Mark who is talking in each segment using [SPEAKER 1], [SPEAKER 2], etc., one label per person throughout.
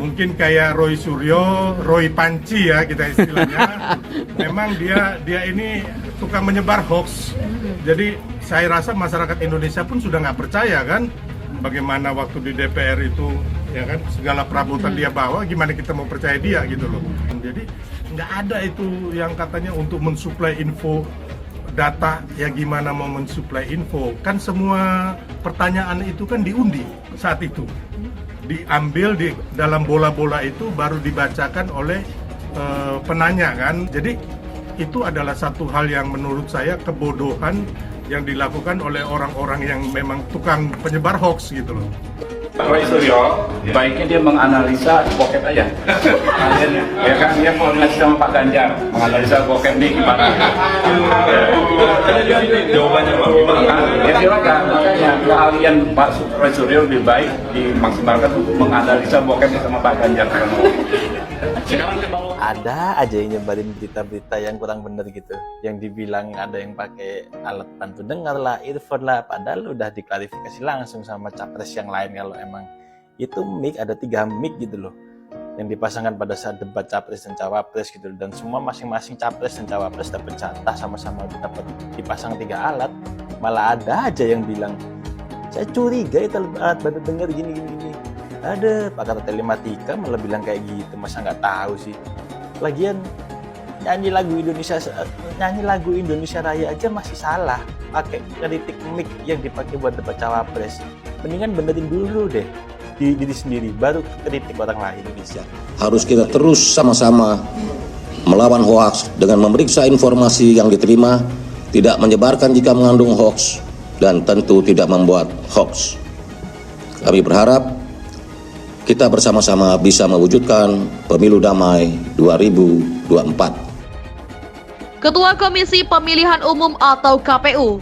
[SPEAKER 1] mungkin kayak Roy Suryo, Roy Panci ya kita istilahnya. Memang dia ini tukang menyebar hoax. Jadi saya rasa masyarakat Indonesia pun sudah nggak percaya kan, bagaimana waktu di DPR itu ya kan segala perabotan dia bawa, gimana kita mau percaya dia gitu loh. Jadi nggak ada itu yang katanya untuk mensuplai info data, ya gimana mau mensuplai info, kan semua pertanyaan itu kan diundi saat itu, diambil di dalam bola-bola itu baru dibacakan oleh penanya kan. Jadi itu adalah satu hal yang menurut saya kebodohan yang dilakukan oleh orang-orang yang memang tukang penyebar hoax gitu loh.
[SPEAKER 2] Pak Roy Suryo, baiknya dia menganalisa bokep aja. Ya kan, dia koordinasi sama Pak Ganjar, menganalisa bokep nih gimana. Jawabannya Pak, gimana? Ya silakan, makanya keahlian Pak Roy Suryo lebih baik dimaksimalkan untuk menganalisa bokep sama Pak Ganjar.
[SPEAKER 3] Ada aja yang nyebarin berita-berita yang kurang bener gitu, yang dibilang ada yang pakai alat bantu dengar lah, earphone lah, padahal udah diklarifikasi langsung sama capres yang lain kalau emang itu mic, ada 3 mic gitu loh yang dipasangkan pada saat debat capres dan cawapres gitu, dan semua masing-masing capres dan cawapres dapat jatah sama-sama dapat dipasang 3 alat. Malah ada aja yang bilang saya curiga itu alat bantu dengar gini. Ada pakar telematika malah bilang kayak gitu, masa nggak tahu sih. Lagian nyanyi lagu Indonesia Raya aja masih salah, pakai kritik mic yang dipakai buat debat cawapres. Mendingan benerin dulu deh diri sendiri, baru kritik orang lain. Indonesia
[SPEAKER 4] harus kita terus sama-sama melawan hoaks dengan memeriksa informasi yang diterima, tidak menyebarkan jika mengandung hoaks, dan tentu tidak membuat hoaks. Kami berharap kita bersama-sama bisa mewujudkan pemilu damai 2024.
[SPEAKER 5] Ketua Komisi Pemilihan Umum atau KPU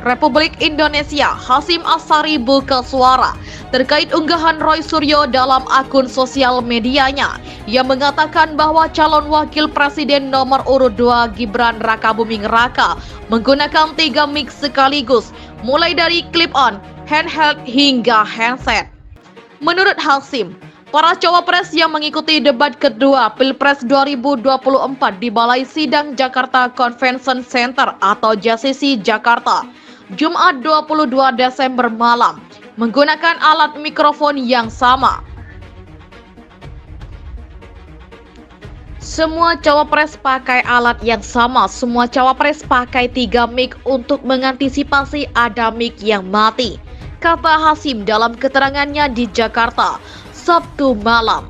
[SPEAKER 5] Republik Indonesia Hasyim Asyari buka suara terkait unggahan Roy Suryo dalam akun sosial medianya yang mengatakan bahwa calon wakil presiden nomor urut 2 Gibran Rakabuming Raka menggunakan 3 mic sekaligus, mulai dari clip-on, handheld hingga handset. Menurut Hasyim, para cawapres yang mengikuti debat kedua Pilpres 2024 di Balai Sidang Jakarta Convention Center atau JCC Jakarta, Jumat 22 Desember malam, menggunakan alat mikrofon yang sama. Semua cawapres pakai alat yang sama, semua cawapres pakai 3 mic untuk mengantisipasi ada mic yang mati, kata Hasyim dalam keterangannya di Jakarta Sabtu malam.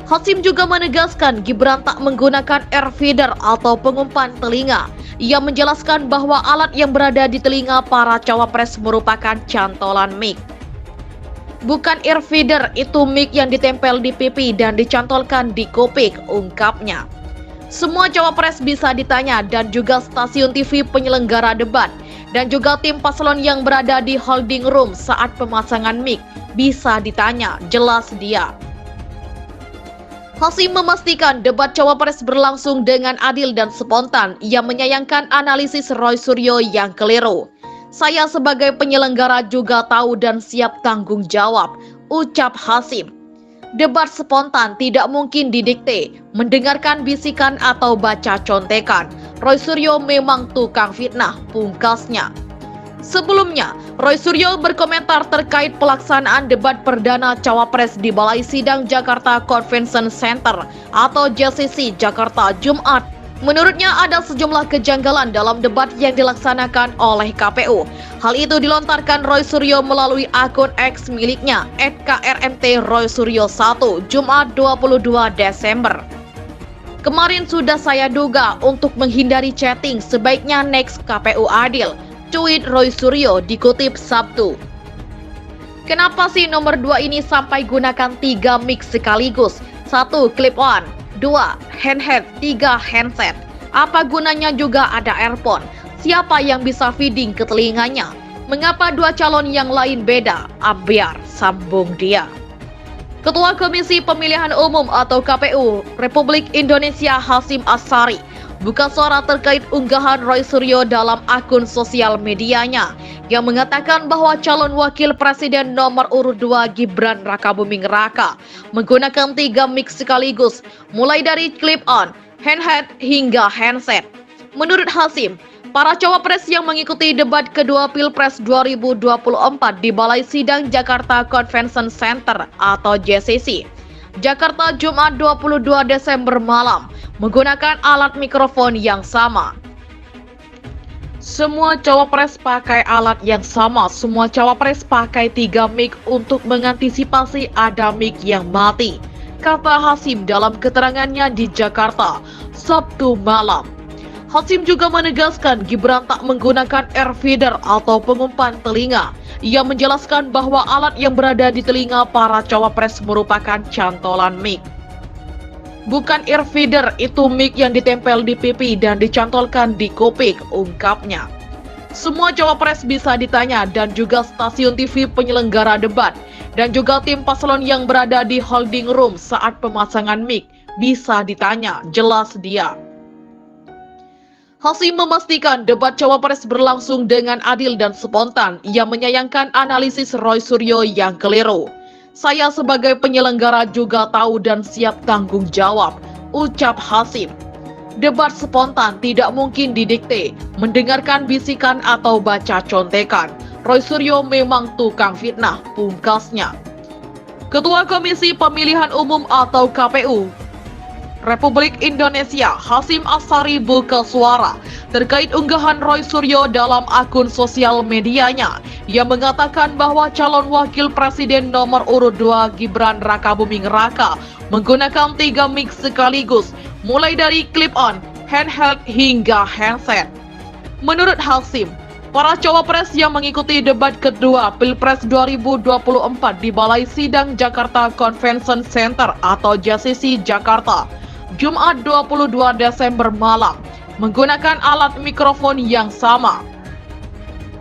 [SPEAKER 5] Hasyim juga menegaskan Gibran tak menggunakan earfeeder atau pengumpan telinga. Ia menjelaskan bahwa alat yang berada di telinga para cawapres merupakan cantolan mic. Bukan earfeeder, itu mic yang ditempel di pipi dan dicantolkan di kuping, ungkapnya. Semua cawapres bisa ditanya dan juga stasiun TV penyelenggara debat dan juga tim paslon yang berada di holding room saat pemasangan mic bisa ditanya, jelas dia. Hasyim memastikan debat cawapres berlangsung dengan adil dan spontan. Ia menyayangkan analisis Roy Suryo yang keliru. Saya sebagai penyelenggara juga tahu dan siap tanggung jawab, ucap Hasyim. Debat spontan tidak mungkin didikte, mendengarkan bisikan atau baca contekan. Roy Suryo memang tukang fitnah, pungkasnya. Sebelumnya, Roy Suryo berkomentar terkait pelaksanaan debat perdana cawapres di Balai Sidang Jakarta Convention Center atau JCC Jakarta Jumat. Menurutnya ada sejumlah kejanggalan dalam debat yang dilaksanakan oleh KPU. Hal itu dilontarkan Roy Suryo melalui akun X miliknya @krmtroysuryo1 Jumat 22 Desember. Kemarin sudah saya duga untuk menghindari chatting, sebaiknya next KPU adil, tweet Roy Suryo dikutip Sabtu. Kenapa sih nomor 2 ini sampai gunakan 3 mic sekaligus? 1 clip on, 2 handheld, 3 handset. Apa gunanya juga ada earphone? Siapa yang bisa feeding ke telinganya? Mengapa 2 calon yang lain beda? Ambiar, sambung dia. Ketua Komisi Pemilihan Umum atau KPU Republik Indonesia Hasyim Asyari buka suara terkait unggahan Roy Suryo dalam akun sosial medianya yang mengatakan bahwa calon wakil presiden nomor urut 2 Gibran Rakabuming Raka menggunakan 3 mic sekaligus, mulai dari clip-on, handheld hingga handset. Menurut Hasyim, para cawapres yang mengikuti debat kedua Pilpres 2024 di Balai Sidang Jakarta Convention Center atau JCC, Jakarta Jumat 22 Desember malam menggunakan alat mikrofon yang sama. Semua cawapres pakai alat yang sama, semua cawapres pakai 3 mic untuk mengantisipasi ada mic yang mati, kata Hasyim dalam keterangannya di Jakarta, Sabtu malam. Hasyim juga menegaskan Gibran tak menggunakan air feeder atau pengumpan telinga. Ia menjelaskan bahwa alat yang berada di telinga para cawapres merupakan cantolan mic. Bukan ear feeder, itu mic yang ditempel di pipi dan dicantolkan di kuping, ungkapnya. Semua cawapres bisa ditanya dan juga stasiun TV penyelenggara debat dan juga tim paslon yang berada di holding room saat pemasangan mic bisa ditanya, jelas dia. Hasyim memastikan debat cawapres berlangsung dengan adil dan spontan. Ia menyayangkan analisis Roy Suryo yang keliru. Saya sebagai penyelenggara juga tahu dan siap tanggung jawab, ucap Hasyim. Debat spontan tidak mungkin didikte, mendengarkan bisikan atau baca contekan. Roy Suryo memang tukang fitnah, pungkasnya. Ketua Komisi Pemilihan Umum atau KPU Republik Indonesia, Hasyim Asyari buka suara terkait unggahan Roy Suryo dalam akun sosial medianya yang mengatakan bahwa calon wakil presiden nomor urut 2 Gibran Rakabuming Raka menggunakan 3 mic sekaligus, mulai dari clip-on, handheld hingga handset. Menurut Hasyim, para cawapres yang mengikuti debat kedua Pilpres 2024 di Balai Sidang Jakarta Convention Center atau JCC Jakarta Jumat 22 Desember malam menggunakan alat mikrofon yang sama.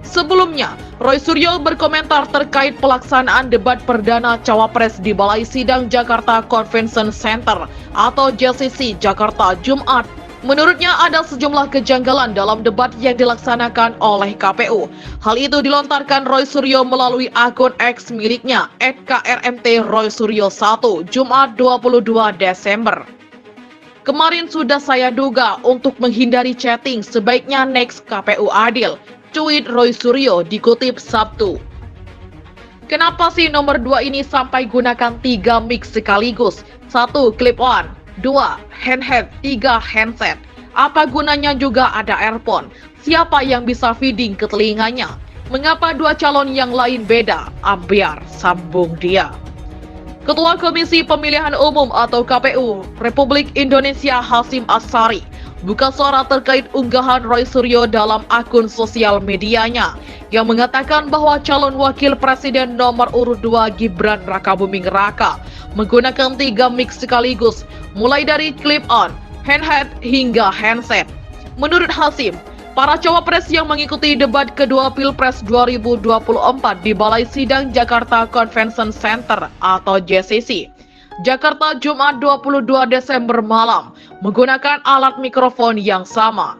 [SPEAKER 5] Sebelumnya, Roy Suryo berkomentar terkait pelaksanaan debat perdana cawapres di Balai Sidang Jakarta Convention Center atau JCC Jakarta Jumat. Menurutnya ada sejumlah kejanggalan dalam debat yang dilaksanakan oleh KPU. Hal itu dilontarkan Roy Suryo melalui akun X miliknya @krmt_roy_suryo1 Jumat 22 Desember. Kemarin sudah saya duga untuk menghindari chatting, sebaiknya next KPU adil, cuit Roy Suryo dikutip Sabtu. Kenapa sih nomor 2 ini sampai gunakan 3 mic sekaligus? 1 clip-on, 2 handheld, 3 handset. Apa gunanya juga ada earphone? Siapa yang bisa feeding ke telinganya? Mengapa 2 calon yang lain beda? Ambiar, sambung dia. Ketua Komisi Pemilihan Umum atau KPU Republik Indonesia Hasyim Asyari buka suara terkait unggahan Roy Suryo dalam akun sosial medianya yang mengatakan bahwa calon wakil presiden nomor urut 2 Gibran Rakabuming Raka menggunakan 3 mic sekaligus, mulai dari clip-on, handheld hingga handset. Menurut Hasyim, para cawapres yang mengikuti debat kedua Pilpres 2024 di Balai Sidang Jakarta Convention Center atau JCC, Jakarta Jumat 22 Desember malam menggunakan alat mikrofon yang sama.